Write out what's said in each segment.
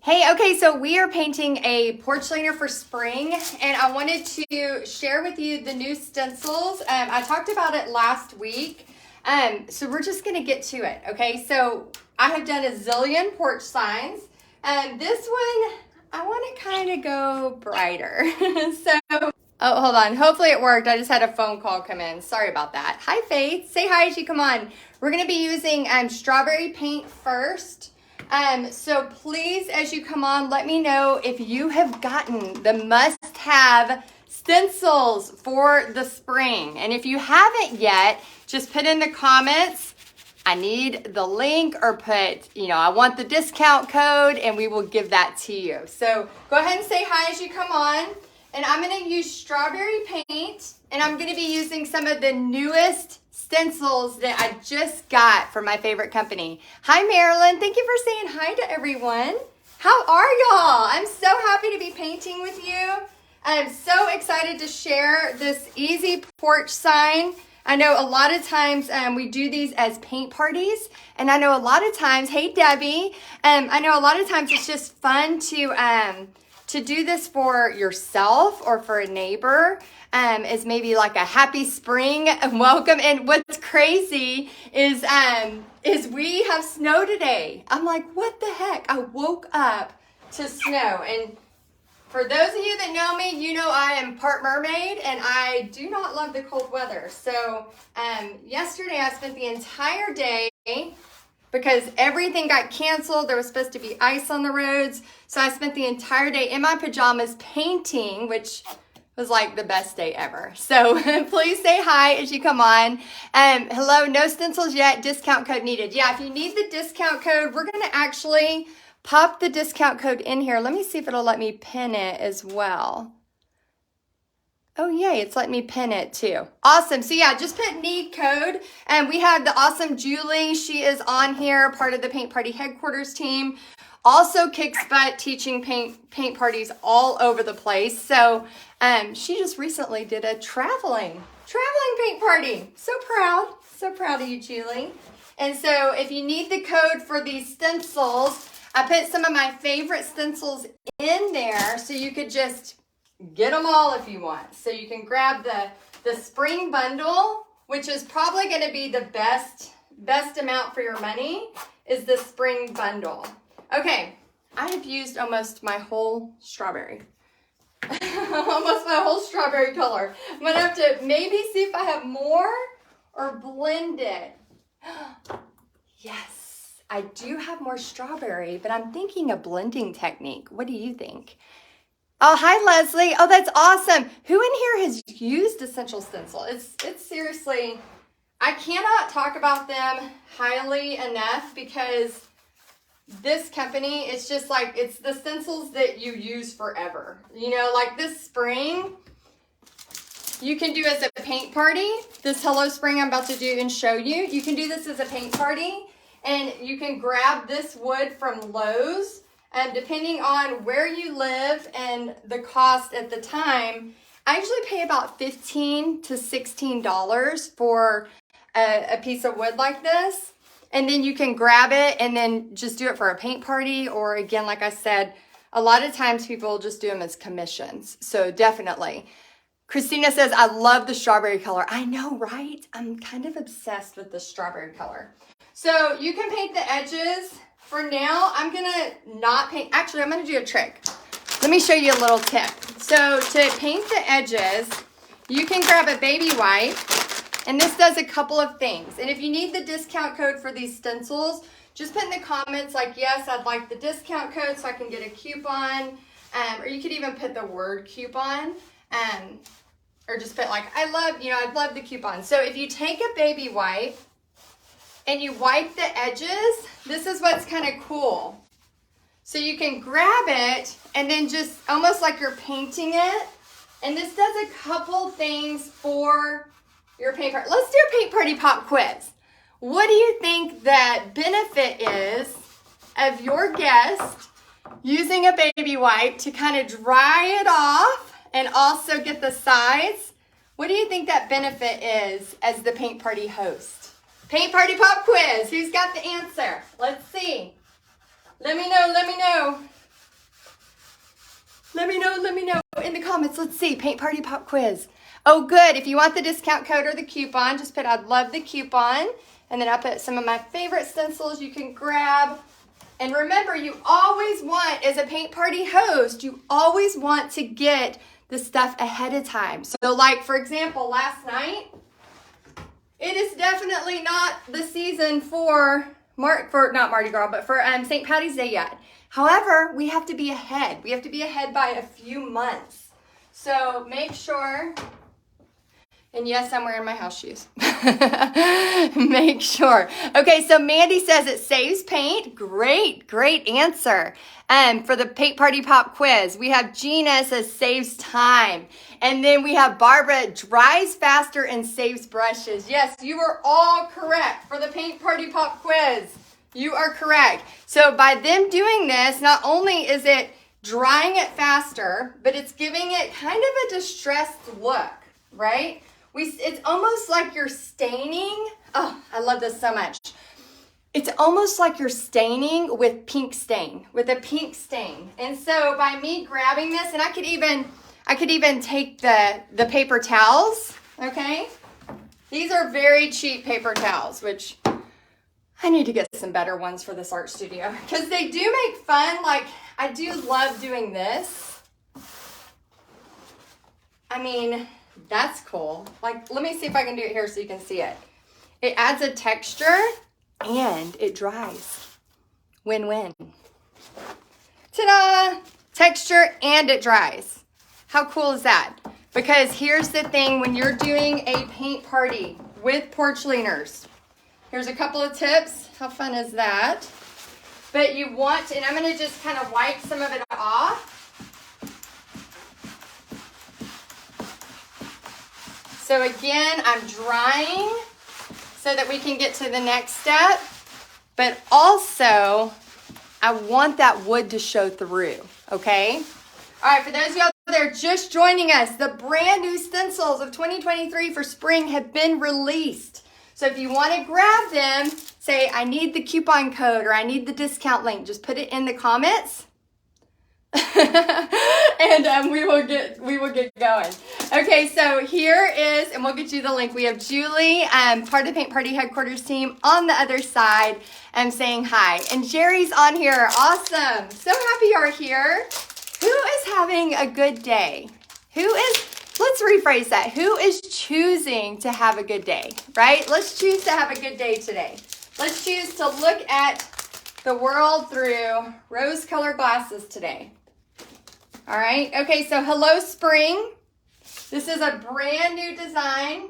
Hey, okay, so we are painting a porch liner for spring, and I wanted to share with you the new stencils. I talked about it last week, so we're just gonna get to it, okay? So I have done a zillion porch signs, and this one, I wanna kind of go brighter. Oh, hold on, hopefully it worked. I just had a phone call come in. Sorry about that. Hi, Faith, say hi as you come on. We're gonna be using strawberry paint first. So please, as you come on, let me know if you have gotten the must-have stencils for the spring. And if you haven't yet, just put in the comments, I need the link, or put, I want the discount code, and we will give that to you. So go ahead and say hi as you come on. And I'm going to use strawberry paint, and I'm going to be using some of the newest stencils that I just got from my favorite company. Hi, Marilyn. Thank you for saying hi to everyone. How are y'all? I'm so happy to be painting with you. I'm so excited to share this easy porch sign. I know a lot of times we do these as paint parties, and I know a lot of times, hey, Debbie, I know a lot of times it's just fun to do this for yourself or for a neighbor, is maybe like a happy spring welcome. And what's crazy is we have snow today. I'm like, what the heck? I woke up to snow. And for those of you that know me, you know I am part mermaid, and I do not love the cold weather. So yesterday I spent the entire day, because everything got canceled. There was supposed to be ice on the roads. So I spent the entire day in my pajamas painting, which was like the best day ever. So please say hi as you come on. Hello, no stencils yet, discount code needed. Yeah, if you need the discount code, we're gonna actually pop the discount code in here. Let me see if it'll let me pin it as well. Oh, yay, it's letting me pin it too. Awesome. So yeah, just put need code. And we have the awesome Julie. She is on here, part of the Paint Party headquarters team. Also kicks butt teaching paint parties all over the place. So she just recently did a traveling paint party. So proud of you, Julie. And so if you need the code for these stencils, I put some of my favorite stencils in there, so you could just get them all if you want. So you can grab the spring bundle, which is probably going to be the best amount for your money, is the spring bundle. Okay, I have used almost my whole strawberry. Almost my whole strawberry color. I'm going to have to maybe see if I have more or blend it. Yes, I do have more strawberry, but I'm thinking a blending technique. What do you think? Oh, hi, Leslie. Oh, that's awesome. Who in here has used Essential Stencil? It's seriously, I cannot talk about them highly enough, because this company, it's just like, it's the stencils that you use forever. Like this spring, you can do as a paint party. This Hello Spring I'm about to do and show you. You can do this as a paint party, and you can grab this wood from Lowe's. And depending on where you live and the cost at the time, I usually pay about $15 to $16 for a piece of wood like this. And then you can grab it and then just do it for a paint party. Or again, like I said, a lot of times people just do them as commissions. So definitely. Christina says, I love the strawberry color. I know, right? I'm kind of obsessed with the strawberry color. So you can paint the edges. For now, I'm gonna not paint. Actually, I'm gonna do a trick. Let me show you a little tip. So to paint the edges, you can grab a baby wipe, and this does a couple of things. And if you need the discount code for these stencils, just put in the comments like, yes, I'd like the discount code so I can get a coupon. Or you could even put the word coupon, or just put like, I'd love the coupon. So if you take a baby wipe, and you wipe the edges, this is what's kind of cool. So you can grab it and then just almost like you're painting it. And this does a couple things for your paint party. Let's do a paint party pop quiz. What do you think the benefit is of your guest using a baby wipe to kind of dry it off and also get the sides? What do you think that benefit is as the paint party host? Paint party pop quiz. Who's got the answer? Let's see. Let me know. Let me know in the comments. Let's see, Paint Party Pop Quiz. Oh, good. If you want the discount code or the coupon, just put I'd love the coupon. And then I put some of my favorite stencils you can grab. And remember, you always want, as a Paint Party host, you always want to get the stuff ahead of time. So like, for example, last night, it is definitely not the season for not Mardi Gras, but for St. Patty's Day yet. However, we have to be ahead. We have to be ahead by a few months. So make sure, and yes, I'm wearing my house shoes. Make sure. Okay, so Mandy says it saves paint. Great answer. For the Paint Party Pop Quiz, we have Gina says saves time. And then we have Barbara, dries faster and saves brushes. Yes, you are all correct for the Paint Party Pop Quiz. You are correct. So by them doing this, not only is it drying it faster, but it's giving it kind of a distressed look, right? It's almost like you're staining. Oh, I love this so much. It's almost like you're staining with a pink stain. And so by me grabbing this, and I could even take the paper towels, okay? These are very cheap paper towels, which I need to get some better ones for this art studio because they do make fun. Like, I do love doing this. I mean, that's cool. Like, let me see if I can do it here so you can see it. It adds a texture and it dries. Win-win. Ta-da! Texture and it dries. How cool is that? Because here's the thing, when you're doing a paint party with porch leaners, here's a couple of tips. How fun is that? But you want, and I'm going to just kind of wipe some of it off. So again, I'm drying so that we can get to the next step. But also, I want that wood to show through, okay? All right, for those of y'all that are just joining us, the brand new stencils of 2023 for spring have been released. So if you want to grab them, say, I need the coupon code or I need the discount link, just put it in the comments. And we will get going. Okay, so here is, and we'll get you the link. We have Julie, part of the Paint Party headquarters team on the other side, saying hi. And Jerry's on here. Awesome. So happy you're here. Who is having a good day? Let's rephrase that. Who is choosing to have a good day, right? Let's choose to have a good day today. Let's choose to look at the world through rose-colored glasses today. All right. Okay, so hello, spring. This is a brand new design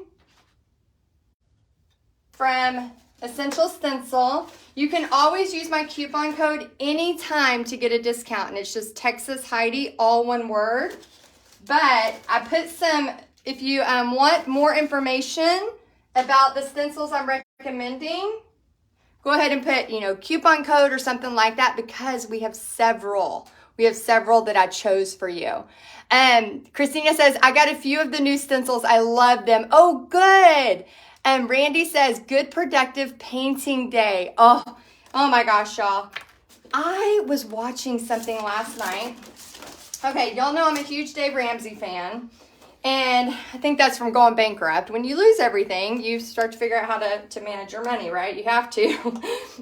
from Essential Stencil. You can always use my coupon code anytime to get a discount, and it's just Texas Heidi, all one word. But I put some, if you want more information about the stencils I'm recommending, go ahead and put, coupon code or something like that, because we have several. We have several that I chose for you. Christina says, I got a few of the new stencils. I love them. Oh, good. And Randy says, good productive painting day. Oh my gosh, y'all. I was watching something last night. Okay, y'all know I'm a huge Dave Ramsey fan. And I think that's from going bankrupt. When you lose everything, you start to figure out how to manage your money, right? You have to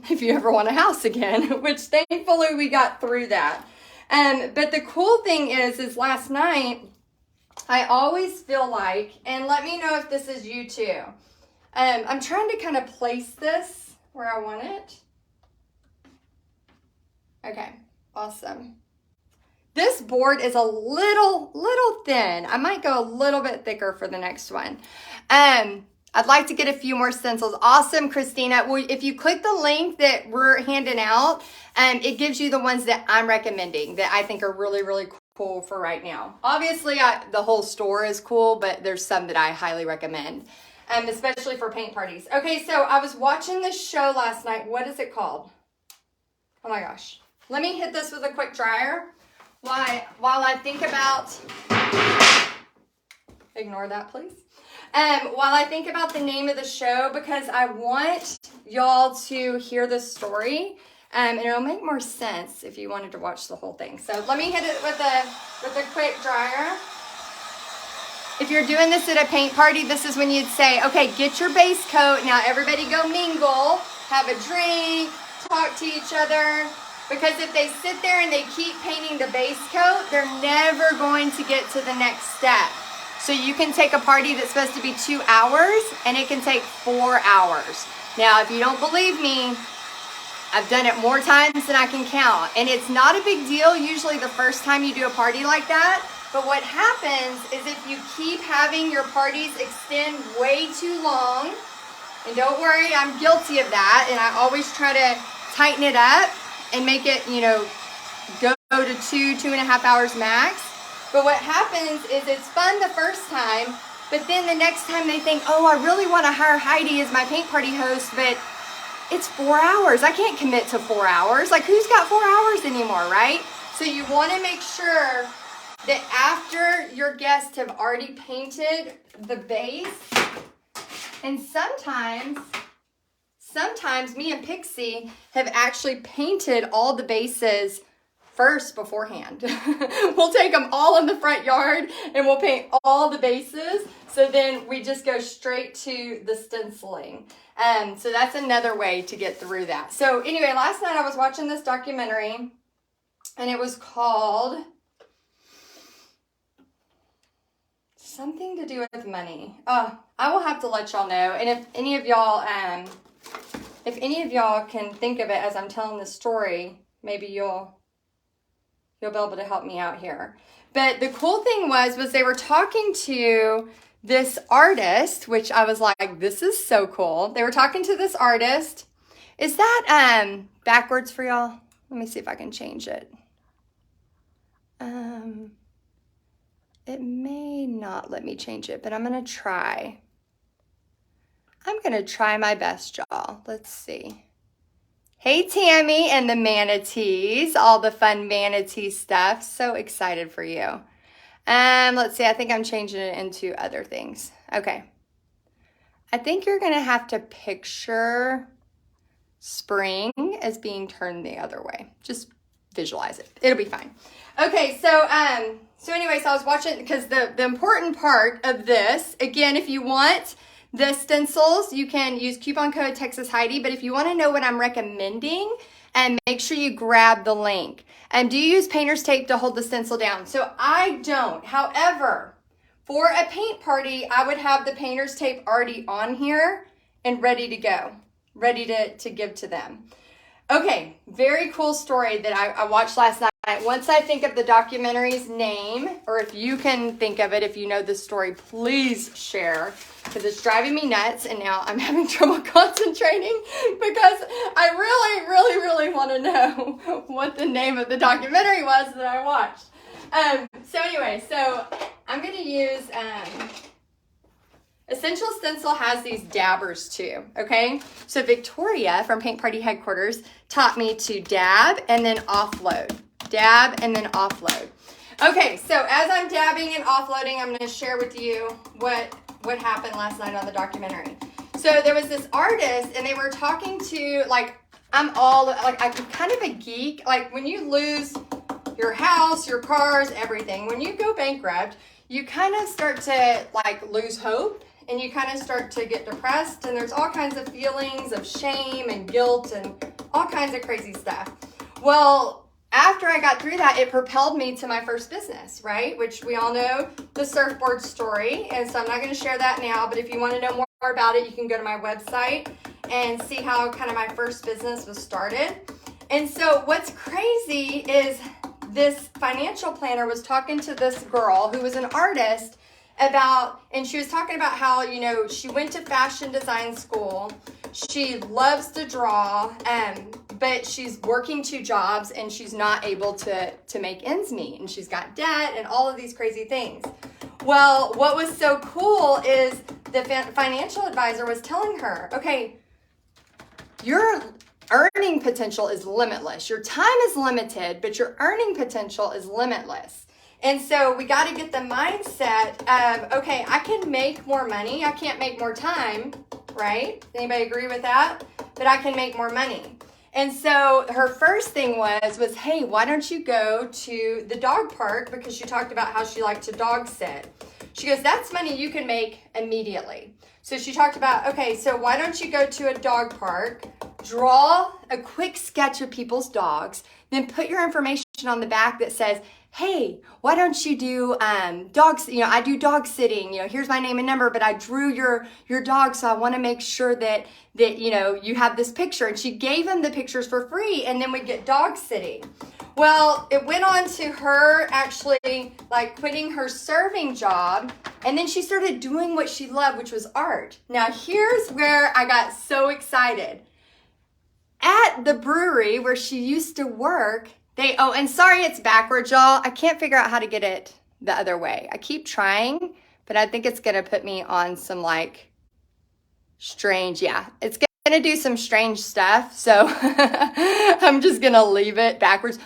if you ever want a house again, which thankfully we got through that. But the cool thing is last night, I always feel like, and let me know if this is you too. I'm trying to kind of place this where I want it. Okay, awesome. This board is a little thin. I might go a little bit thicker for the next one. I'd like to get a few more stencils. Awesome, Christina. Well, if you click the link that we're handing out, it gives you the ones that I'm recommending that I think are really, really cool for right now. Obviously, the whole store is cool, but there's some that I highly recommend, especially for paint parties. Okay, so I was watching this show last night. What is it called? Oh my gosh. Let me hit this with a quick dryer. While I think about, ignore that please. While I think about the name of the show, because I want y'all to hear the story And it'll make more sense if you wanted to watch the whole thing. So let me hit it with a quick dryer. If you're doing this at a paint party, this is when you'd say, okay, get your base coat. Now everybody go mingle, have a drink, talk to each other. Because if they sit there and they keep painting the base coat, they're never going to get to the next step. So you can take a party that's supposed to be 2 hours and it can take 4 hours. Now, if you don't believe me, I've done it more times than I can count. And it's not a big deal usually the first time you do a party like that. But what happens is if you keep having your parties extend way too long, and don't worry, I'm guilty of that, and I always try to tighten it up and make it, go to 2.5 hours max. But what happens is it's fun the first time, but then the next time they think, oh, I really want to hire Heidi as my paint party host, but it's 4 hours. I can't commit to 4 hours. Like, who's got 4 hours anymore, right? So you want to make sure that after your guests have already painted the base, and sometimes me and Pixie have actually painted all the bases first beforehand. We'll take them all in the front yard and we'll paint all the bases. So then we just go straight to the stenciling. So that's another way to get through that. So anyway, last night I was watching this documentary and it was called something to do with money. I will have to let y'all know. And if any of y'all can think of it as I'm telling this story, maybe you'll be able to help me out here. But the cool thing was they were talking to this artist, which I was like, this is so cool. They were talking to this artist. Is that backwards for y'all? Let me see if I can change it. It may not let me change it, but I'm going to try. I'm going to try my best, y'all. Let's see. Hey, Tammy and the manatees, all the fun manatee stuff. So excited for you. Let's see. I think I'm changing it into other things. Okay. I think you're going to have to picture spring as being turned the other way. Just visualize it. It'll be fine. Okay. So I was watching because the important part of this, again, if you want the stencils, you can use coupon code Texas Heidi, but if you want to know what I'm recommending, make sure you grab the link. Do you use painter's tape to hold the stencil down? So I don't. However, for a paint party, I would have the painter's tape already on here and ready to go, ready to give to them. Okay, very cool story that I watched last night. Once I think of the documentary's name, or if you can think of it, if you know this story, please share, because it's driving me nuts, and now I'm having trouble concentrating because I really want to know what the name of the documentary was that I watched. So I'm going to use... Essential Stencil has these dabbers too, okay? So Victoria from Paint Party Headquarters taught me to dab and then offload. Dab and then offload. Okay, so as I'm dabbing and offloading, I'm gonna share with you what happened last night on the documentary. So there was this artist and they were talking to, I'm kind of a geek. Like when you lose your house, your cars, everything, when you go bankrupt, you kind of start to lose hope. And you kind of start to get depressed, and there's all kinds of feelings of shame and guilt and all kinds of crazy stuff. Well, after I got through that, it propelled me to my first business, right? Which we all know the surfboard story. And so I'm not going to share that now, but if you want to know more about it, you can go to my website and see how kind of my first business was started. And so what's crazy is this financial planner was talking to this girl who was an artist and she was talking about how, she went to fashion design school. She loves to draw, but she's working 2 jobs and she's not able to make ends meet. And she's got debt and all of these crazy things. Well, what was so cool is the financial advisor was telling her, okay, your earning potential is limitless. Your time is limited, but your earning potential is limitless. And so we got to get the mindset of, okay, I can make more money. I can't make more time, right? Anybody agree with that? But I can make more money. And so her first thing was, hey, why don't you go to the dog park? Because she talked about how she liked to dog sit. She goes, that's money you can make immediately. So she talked about, okay, so why don't you go to a dog park, draw a quick sketch of people's dogs, then put your information on the back that says, hey, why don't you do dogs? I do dog sitting. Here's my name and number, but I drew your dog, so I want to make sure that you have this picture. And she gave him the pictures for free, and then we get dog sitting. Well, it went on to her actually like quitting her serving job, and then she started doing what she loved, which was art. Now, here's where I got so excited. At the brewery where she used to work, and sorry it's backwards, y'all. I can't figure out how to get it the other way. I keep trying, but I think it's going to put me on some like strange, it's going to do some strange stuff. So I'm just going to leave it backwards.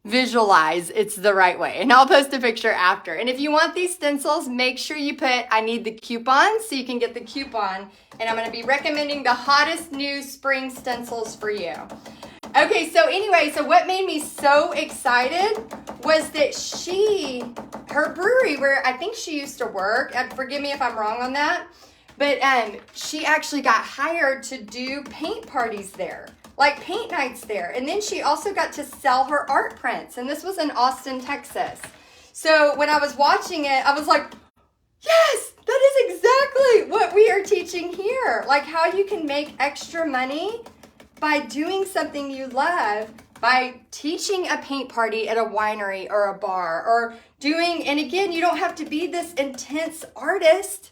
Visualize it's the right way, and I'll post a picture after. And if you want these stencils, make sure you put I need the coupon so you can get the coupon, and I'm going to be recommending the hottest new spring stencils for you. Okay, so anyway, so what made me so excited was that her brewery where I think she used to work, and forgive me if I'm wrong on that, but she actually got hired to do paint parties there. Like paint nights there. And then she also got to sell her art prints. And this was in Austin, Texas. So when I was watching it, I was like, yes, that is exactly what we are teaching here. Like how you can make extra money by doing something you love, by teaching a paint party at a winery or a bar, or doing, and again, you don't have to be this intense artist.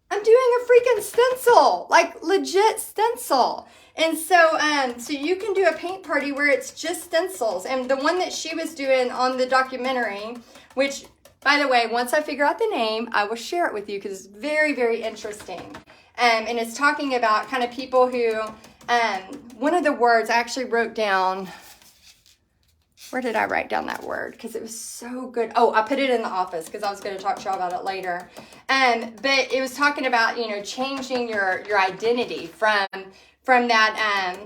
I'm doing a freaking stencil, like legit stencil. And so you can do a paint party where it's just stencils. And the one that she was doing on the documentary, which, by the way, once I figure out the name, I will share it with you because it's very, very interesting. And it's talking about kind of people who, one of the words I actually wrote down, where did I write down that word? Because it was so good. Oh, I put it in the office because I was going to talk to y'all about it later. But it was talking about, changing your identity from that,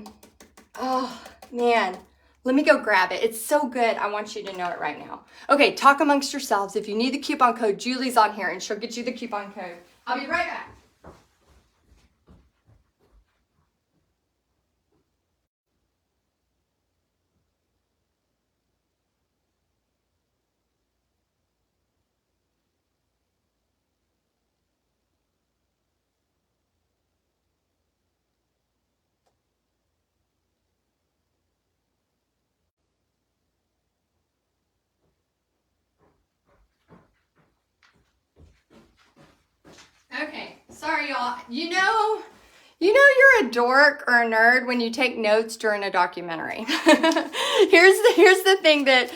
oh man, let me go grab it. It's so good. I want you to know it right now. Okay, talk amongst yourselves. If you need the coupon code, Julie's on here and she'll get you the coupon code. I'll be right back. Okay, sorry y'all. You know you're a dork or a nerd when you take notes during a documentary. Here's the thing that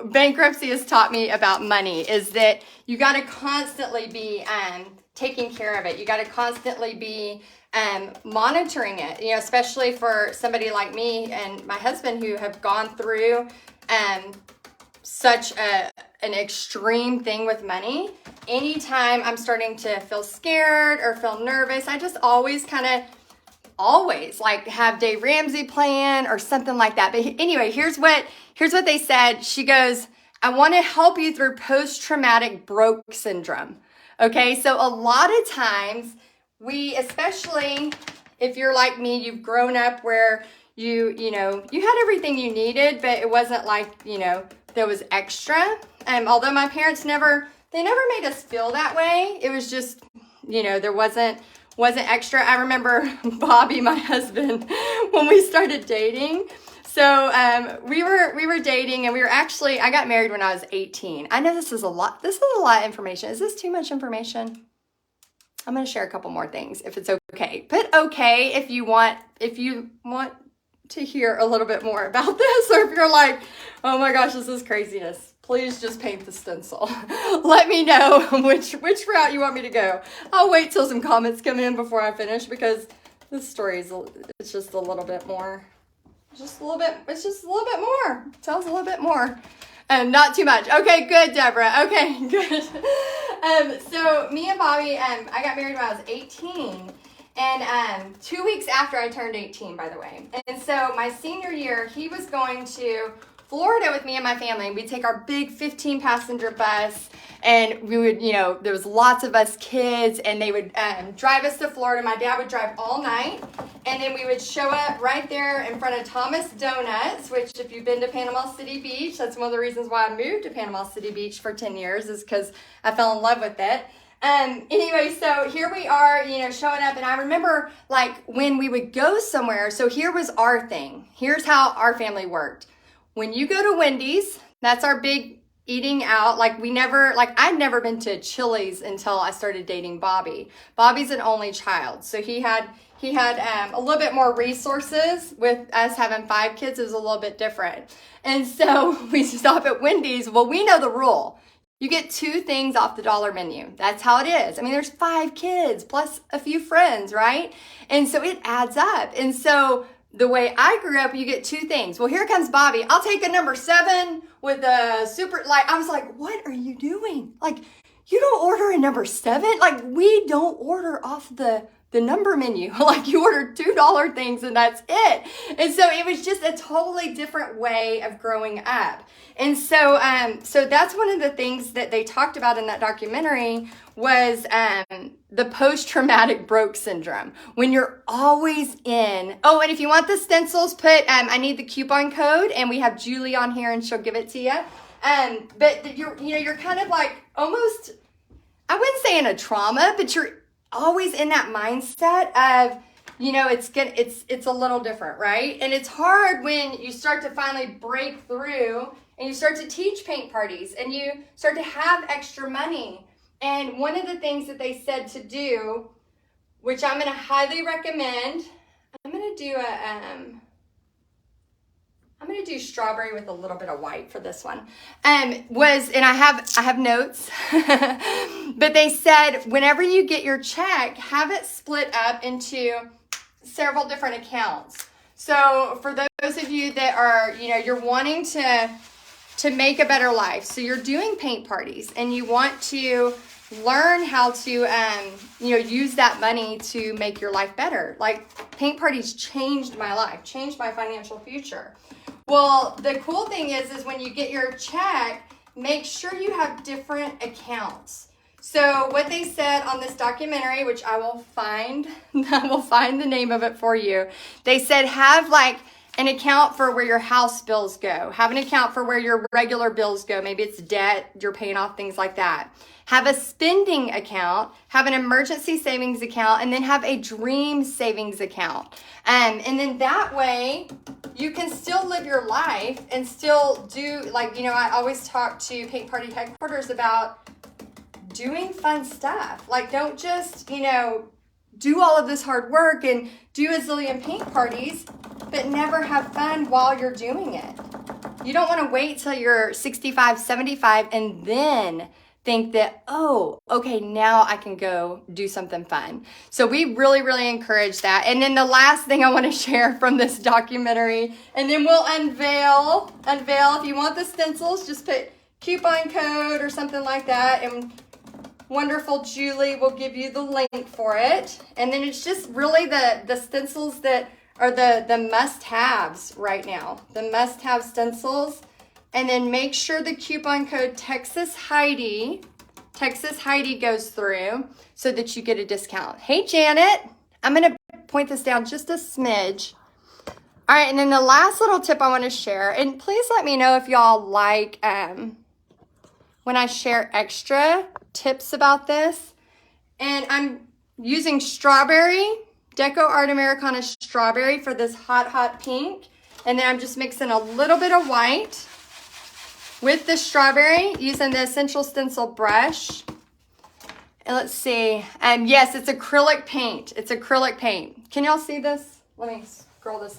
bankruptcy has taught me about money is that you got to constantly be taking care of it. You got to constantly be monitoring it. Especially for somebody like me and my husband who have gone through such an extreme thing with money. Anytime I'm starting to feel scared or feel nervous, I just always like have Dave Ramsey playing or something like that. But anyway, here's what they said. She goes, I want to help you through post-traumatic broke syndrome. Okay, so a lot of times we, especially if you're like me, you've grown up where you had everything you needed, but it wasn't like, there was extra. Although my parents never made us feel that way. It was just, there wasn't extra. I remember Bobby, my husband, when we started dating. So we were dating, and I got married when I was 18. I know this is a lot of information. Is this too much information? I'm going to share a couple more things if it's okay. Put okay if you want to hear a little bit more about this, or if you're like, oh my gosh, this is craziness. Please just paint the stencil. Let me know which route you want me to go. I'll wait till some comments come in before I finish because this story it's just a little bit more. It's just a little bit more. Tells a little bit more. Not too much. Okay, good, Deborah. Okay, good. So me and Bobby, I got married when I was 18. And 2 weeks after I turned 18, by the way. And so my senior year, he was going to Florida with me and my family. We'd take our big 15-passenger bus, and we would, there was lots of us kids, and they would drive us to Florida. My dad would drive all night, and then we would show up right there in front of Thomas Donuts, which if you've been to Panama City Beach, that's one of the reasons why I moved to Panama City Beach for 10 years is because I fell in love with it. Anyway, so here we are, showing up, and I remember like when we would go somewhere, so here was our thing. Here's how our family worked. When you go to Wendy's, that's our big eating out. I'd never been to Chili's until I started dating Bobby. Bobby's an only child, so he had a little bit more resources. With us having 5 kids, it was a little bit different. And so we stop at Wendy's. Well, we know the rule. You get 2 things off the dollar menu. That's how it is. I mean, there's 5 kids plus a few friends, right? And so it adds up. And so the way I grew up, you get 2 things. Well, here comes Bobby. I'll take a number 7 with a super, I was like, what are you doing? You don't order a number 7? We don't order off the number menu. You order $2 things and that's it. And so it was just a totally different way of growing up. And so that's one of the things that they talked about in that documentary was the post-traumatic broke syndrome. When you're always in, and if you want the stencils, I need the coupon code, and we have Julie on here and she'll give it to you. But you're kind of almost, I wouldn't say in a trauma, but you're always in that mindset of, it's a little different, right? And it's hard when you start to finally break through and you start to teach paint parties and you start to have extra money. And one of the things that they said to do, which I'm going to highly recommend, I'm going to do strawberry with a little bit of white for this one. And I have notes, but they said whenever you get your check, have it split up into several different accounts. So for those of you that are, you're wanting to make a better life, so you're doing paint parties and you want to learn how to, use that money to make your life better. Paint parties changed my life, changed my financial future. Well, the cool thing is when you get your check, make sure you have different accounts. So what they said on this documentary, which I will find the name of it for you. They said have an account for where your house bills go. Have an account for where your regular bills go. Maybe it's debt, you're paying off, things like that. Have a spending account, have an emergency savings account, and then have a dream savings account. And then that way you can still live your life and still do, I always talk to Paint Party Headquarters about doing fun stuff. Don't just, do all of this hard work and do a zillion paint parties, but never have fun while you're doing it. You don't want to wait till you're 65, 75 and then think that, okay, now I can go do something fun. So we really, really encourage that. And then the last thing I want to share from this documentary, and then we'll unveil. If you want the stencils, just put coupon code or something like that, and wonderful Julie will give you the link for it. And then it's just really the stencils that are the must-haves right now, the must-have stencils. And then make sure the coupon code Texas Heidi goes through so that you get a discount. Hey, Janet, I'm going to point this down just a smidge. All right, and then the last little tip I want to share, and please let me know if y'all like when I share extra tips about this. And I'm using strawberry, Deco Art Americana strawberry for this hot, hot pink. And then I'm just mixing a little bit of white with the strawberry using the Essential Stencil brush. And let's see. Yes, it's acrylic paint. It's acrylic paint. Can y'all see this? Let me scroll this,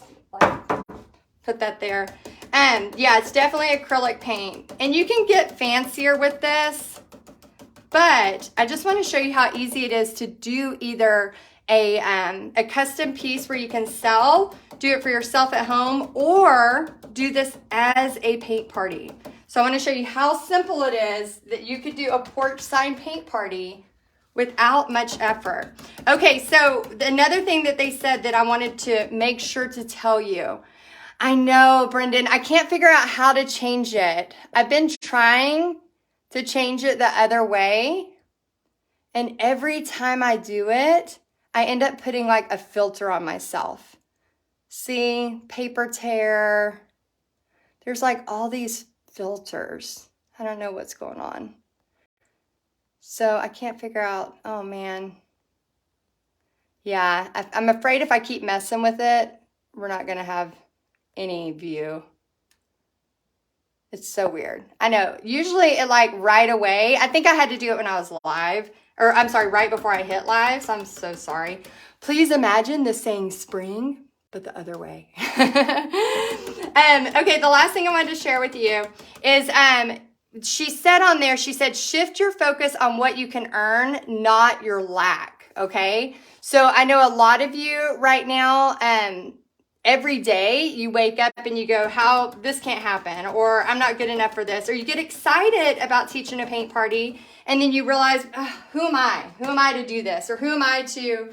put that there. Yeah, it's definitely acrylic paint. And you can get fancier with this, but I just want to show you how easy it is to do either a custom piece where you can sell, do it for yourself at home, or do this as a paint party. So I want to show you how simple it is that you could do a porch sign paint party without much effort. Okay, so another thing that they said that I wanted to make sure to tell you. I know, Brendan, I can't figure out how to change it. I've been trying to change it the other way, and every time I do it, I end up putting like a filter on myself. See, paper tear. There's like all these filters. I don't know what's going on. So I can't figure out, oh man. Yeah, I'm afraid if I keep messing with it, we're not gonna have any view. It's so weird. I know, usually it like right away, I think I had to do it when I was live, or I'm sorry, right before I hit live, so I'm so sorry. Please imagine this saying spring, but the other way. Okay, the last thing I wanted to share with you is, she said on there, she said, shift your focus on what you can earn, not your lack, okay? So I know a lot of you right now, every day you wake up and you go, how this can't happen, or I'm not good enough for this, or you get excited about teaching a paint party, and then you realize, who am I? Who am I to do this? Or who am I to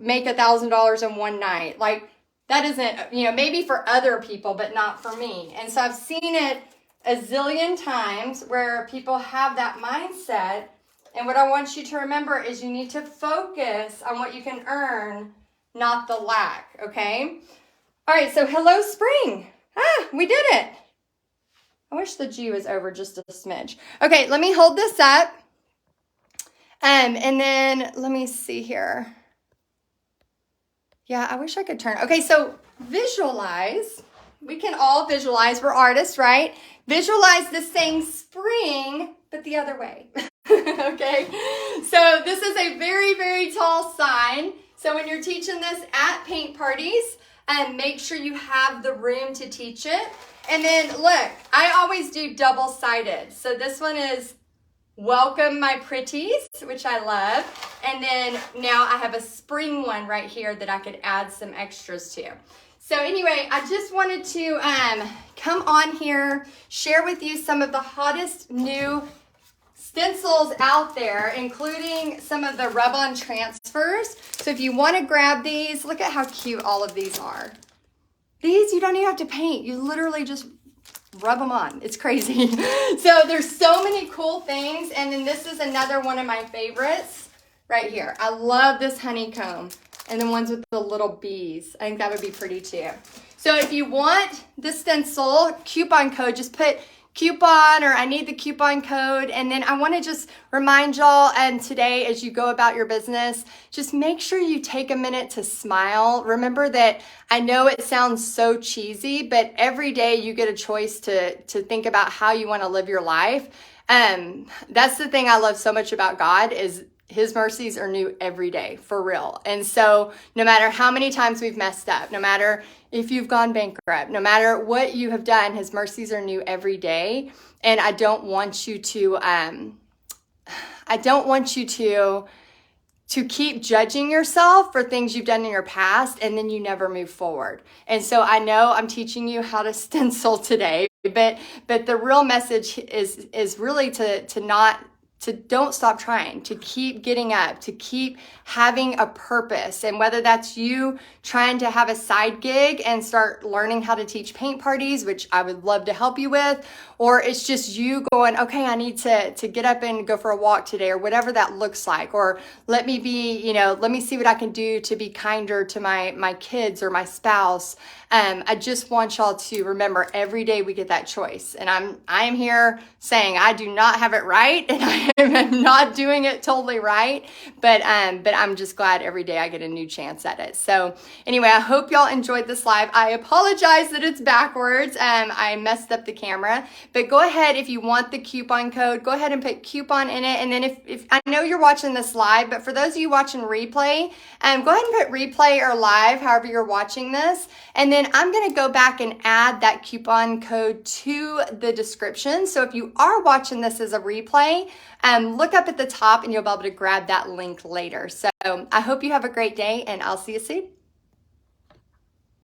make $1,000 in one night? Like, that isn't, maybe for other people, but not for me. And so I've seen it a zillion times where people have that mindset. And what I want you to remember is you need to focus on what you can earn, not the lack, okay? All right, so hello, spring. We did it. I wish the G was over just a smidge. Okay, let me hold this up. And then let me see here. Yeah, I wish I could turn. Okay, so visualize. We can all visualize. We're artists, right? Visualize this saying spring, but the other way. Okay, so this is a very, very tall sign. So when you're teaching this at paint parties, make sure you have the room to teach it. And then look, I always do double-sided. So this one is welcome my pretties, which I love. And then now I have a spring one right here that I could add some extras to. So anyway, I just wanted to come on here, share with you some of the hottest new stencils out there, including some of the rub-on transfers. So if you want to grab these, look at how cute all of these are. These you don't even have to paint. You literally just rub them on. It's crazy. So there's so many cool things. And then this is another one of my favorites right here. I love this honeycomb and the ones with the little bees. I think that would be pretty too. So if you want the stencil coupon code, just put coupon or I need the coupon code. And then I want to just remind y'all, and today as you go about your business, just make sure you take a minute to smile. Remember that I know it sounds so cheesy, but every day you get a choice to think about how you want to live your life. That's the thing I love so much about God is His mercies are new every day, for real. And so no matter how many times we've messed up, no matter if you've gone bankrupt, no matter what you have done, His mercies are new every day. And I don't want you to keep judging yourself for things you've done in your past and then you never move forward. And so I know I'm teaching you how to stencil today, but the real message is really to don't stop trying, to keep getting up, to keep having a purpose. And whether that's you trying to have a side gig and start learning how to teach paint parties, which I would love to help you with, or it's just you going, okay, I need to get up and go for a walk today, or whatever that looks like. Or let me see what I can do to be kinder to my kids or my spouse. I just want y'all to remember every day we get that choice. And I am here saying I do not have it right, and I am not doing it totally right. But I'm just glad every day I get a new chance at it. So anyway, I hope y'all enjoyed this live. I apologize that it's backwards. I messed up the camera. But go ahead, if you want the coupon code, go ahead and put coupon in it. And then if I know you're watching this live, but for those of you watching replay, go ahead and put replay or live, however you're watching this. And then I'm going to go back and add that coupon code to the description. So if you are watching this as a replay, look up at the top and you'll be able to grab that link later. So I hope you have a great day and I'll see you soon.